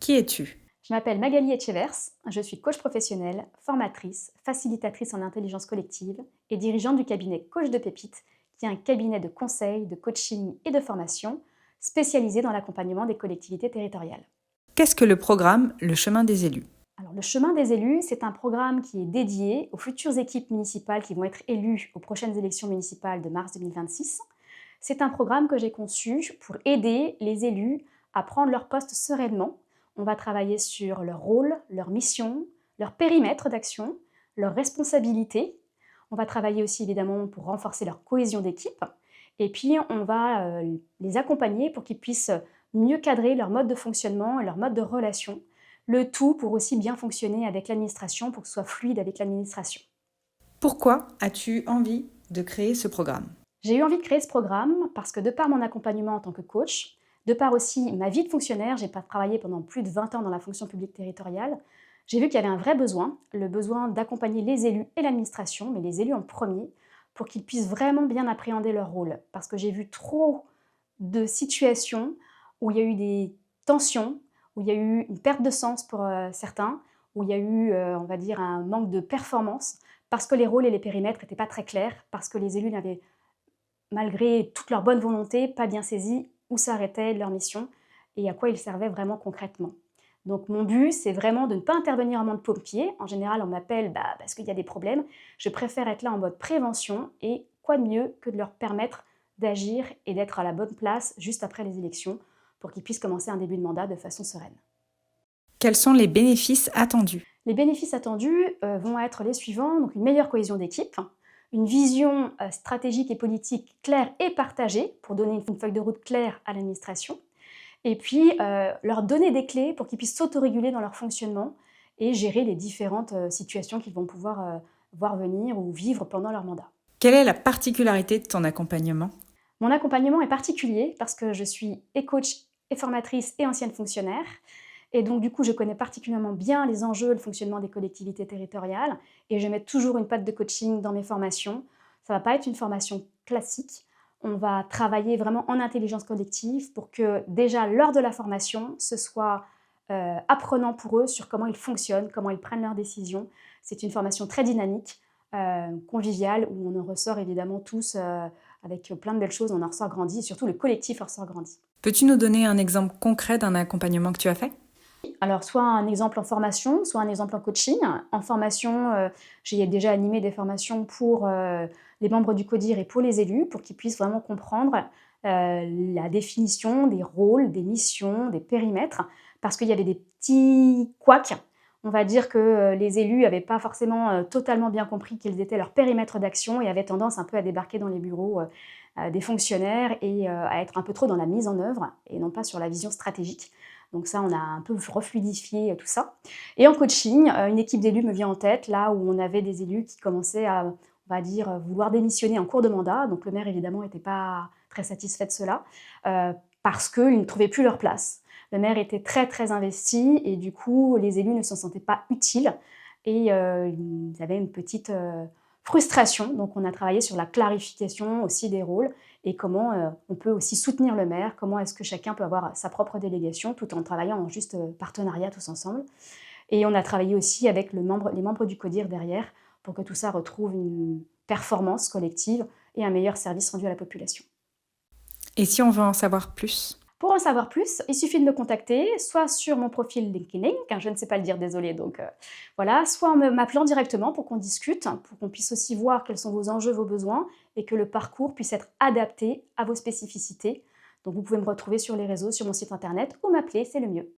Qui es-tu? Je m'appelle Magali Etchevers, je suis coach professionnelle, formatrice, facilitatrice en intelligence collective et dirigeante du cabinet Coach de Pépite, qui est un cabinet de conseil, de coaching et de formation spécialisé dans l'accompagnement des collectivités territoriales. Qu'est-ce que le programme Le Chemin des élus? Alors, le chemin des élus, c'est un programme qui est dédié aux futures équipes municipales qui vont être élues aux prochaines élections municipales de mars 2026. C'est un programme que j'ai conçu pour aider les élus à prendre leur poste sereinement. On va travailler sur leur rôle, leur mission, leur périmètre d'action, leurs responsabilités. On va travailler aussi évidemment pour renforcer leur cohésion d'équipe. Et puis on va les accompagner pour qu'ils puissent mieux cadrer leur mode de fonctionnement et leur mode de relation. Le tout pour aussi bien fonctionner avec l'administration, pour que ce soit fluide avec l'administration. Pourquoi as-tu envie de créer ce programme? J'ai eu envie de créer ce programme parce que de par mon accompagnement en tant que coach, de par aussi ma vie de fonctionnaire, j'ai travaillé pendant plus de 20 ans dans la fonction publique territoriale, j'ai vu qu'il y avait un vrai besoin, le besoin d'accompagner les élus et l'administration, mais les élus en premier, pour qu'ils puissent vraiment bien appréhender leur rôle. Parce que j'ai vu trop de situations où il y a eu des tensions, où il y a eu une perte de sens pour certains, où il y a eu, on va dire, un manque de performance, parce que les rôles et les périmètres n'étaient pas très clairs, parce que les élus n'avaient, malgré toute leur bonne volonté, pas bien saisi où s'arrêtait leur mission et à quoi ils servaient vraiment concrètement. Donc mon but, c'est vraiment de ne pas intervenir en mode pompier. En général, on m'appelle parce qu'il y a des problèmes. Je préfère être là en mode prévention et quoi de mieux que de leur permettre d'agir et d'être à la bonne place juste après les élections pour qu'ils puissent commencer un début de mandat de façon sereine. Quels sont les bénéfices attendus? Les bénéfices attendus vont être les suivants, donc une meilleure cohésion d'équipe, une vision stratégique et politique claire et partagée pour donner une feuille de route claire à l'administration, et puis leur donner des clés pour qu'ils puissent s'autoréguler dans leur fonctionnement et gérer les différentes situations qu'ils vont pouvoir voir venir ou vivre pendant leur mandat. Quelle est la particularité de ton accompagnement? Mon accompagnement est particulier parce que je suis et coach et formatrice et ancienne fonctionnaire. Et donc, du coup, je connais particulièrement bien les enjeux, le fonctionnement des collectivités territoriales et je mets toujours une patte de coaching dans mes formations. Ça ne va pas être une formation classique. On va travailler vraiment en intelligence collective pour que déjà, lors de la formation, ce soit apprenant pour eux sur comment ils fonctionnent, comment ils prennent leurs décisions. C'est une formation très dynamique, conviviale, où on en ressort évidemment tous avec plein de belles choses, on en ressort grandi et surtout le collectif en ressort grandi. Peux-tu nous donner un exemple concret d'un accompagnement que tu as fait? Alors, soit un exemple en formation, soit un exemple en coaching. En formation, j'ai déjà animé des formations pour les membres du CODIR et pour les élus, pour qu'ils puissent vraiment comprendre la définition des rôles, des missions, des périmètres, parce qu'il y avait des petits couacs. On va dire que les élus n'avaient pas forcément totalement bien compris quels étaient leurs périmètres d'action et avaient tendance un peu à débarquer dans les bureaux des fonctionnaires et à être un peu trop dans la mise en œuvre et non pas sur la vision stratégique. Donc ça, on a un peu refluidifié tout ça. Et en coaching, une équipe d'élus me vient en tête, là où on avait des élus qui commençaient à, on va dire, vouloir démissionner en cours de mandat. Donc le maire, évidemment, n'était pas très satisfait de cela, parce qu'ils ne trouvaient plus leur place. Le maire était très, très investi et du coup, les élus ne se sentaient pas utiles et ils avaient une petite frustration. Donc on a travaillé sur la clarification aussi des rôles et comment on peut aussi soutenir le maire, comment est-ce que chacun peut avoir sa propre délégation tout en travaillant en juste partenariat tous ensemble. Et on a travaillé aussi avec les membres du CODIR derrière pour que tout ça retrouve une performance collective et un meilleur service rendu à la population. Et si on veut en savoir plus? Pour en savoir plus, il suffit de me contacter, soit sur mon profil LinkedIn, car je ne sais pas le dire, désolée, donc voilà, soit en m'appelant directement pour qu'on discute, pour qu'on puisse aussi voir quels sont vos enjeux, vos besoins, et que le parcours puisse être adapté à vos spécificités. Donc vous pouvez me retrouver sur les réseaux, sur mon site internet, ou m'appeler, c'est le mieux.